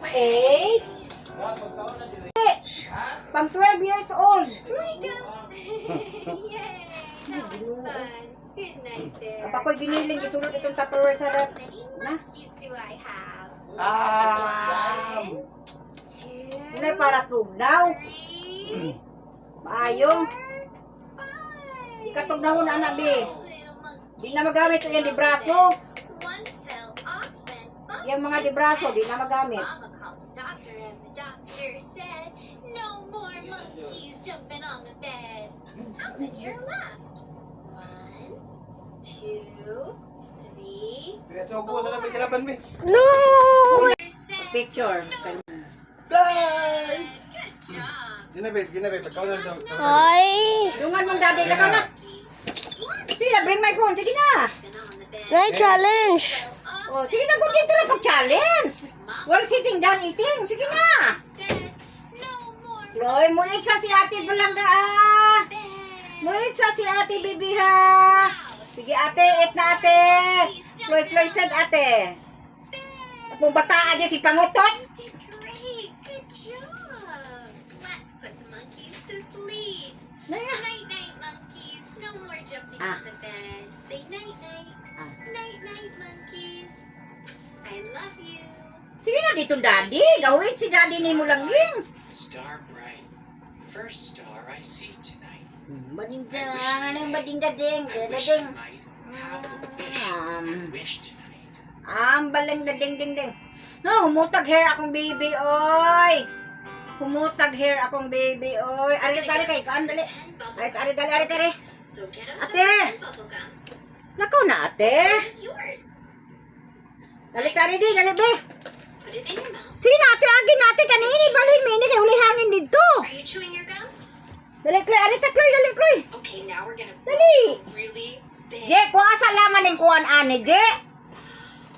8. Pang 12 years old. Oh my God! Yay! That was fun. Good night there. Ako'y biniling isulot itong Tupperware sa rep. How many Na? monkeys do I have? 1, 2, Hindi para sugnaw. 3, Maayo. 5. Ikatugnawon anak be. Little monkey. Di na magamit ito yung di braso. One fell off and bumped Yung mga di his braso, head. di na magamit. Mama called the doctor and the doctor said, no more monkeys jumping on the bed. How many are left? 1, 2, 3, Kaya chobo na namin kalaban, be. said, Picture. Play! good job. Ginabe. Pagkaw na ito. Ay! Dungan mong daddy na ka na. Sige, bring my phone. Sige na. Been on the bed. Nay, challenge! Oh, sige na, go dito na pag-challenge. We're sitting down eating. Sige na. Said, no more Loy, mulit sa si ate Balanga ah. bed. Mulit sa si ate Bibi ha. Sige ate, eat na ate. Ploy said ate. Kung bata dyan si Pangutot. Did great. Good job. Let's put the monkeys to sleep. Naya. Night night monkeys. No more jumping Ah. on the bed. Say night night. Ah. Night night monkeys. I love you. Sige na dito daddy. Gawin si daddy ni mo lang din. Star bright, first star I see tonight. Badingdang, anong badingdading, I wish dading. I might have a wish and wish tonight. Balang dading ding ding. No, humutag hair akong baby, oy. Humutag hair akong baby, oy. Ari kay kaan dali. Ari tari. So get him Ate. some bubble gum. Nakaw na ate. Here's yours. Dali tari di, dali be. Put it in your mouth. Sige na ate, agin natin kanini, balin mo ini kay uli hangin dito. Are you chewing your gum? Dali Kroy, ari ta Kroy, dali Kroy. Okay, now we're gonna Dali. really big. Je, kuha sa laman ng kuhan ani, Je.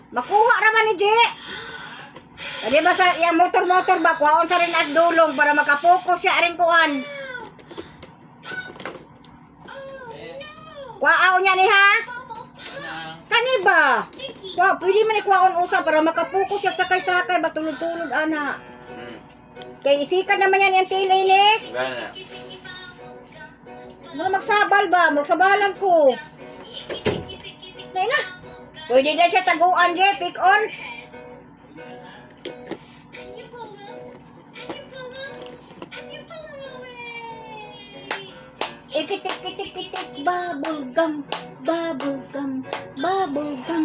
Makuha raman ni Je. Dali ba sa yung motor ba, kuhaon sa rin at dulong para makapokus siya rin kuhan. Kuhaon niya ni ha? Kani ba? Wow, pwede man ikuhaon usa para makapokus siya sakay-sakay, batulod-tulod, ana. Kay isikan naman yan yung tail ili. Gana. Ano magsabal ba? Magsabalan ko. Naina. Pwede na siya taguan, Je. Pick on. And you pull them, and you pull them, and you pull them away. Ikitik-kitik-kitik. Bubble gum. Bubble gum. Bubble gum.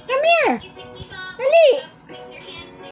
Come here. Dali.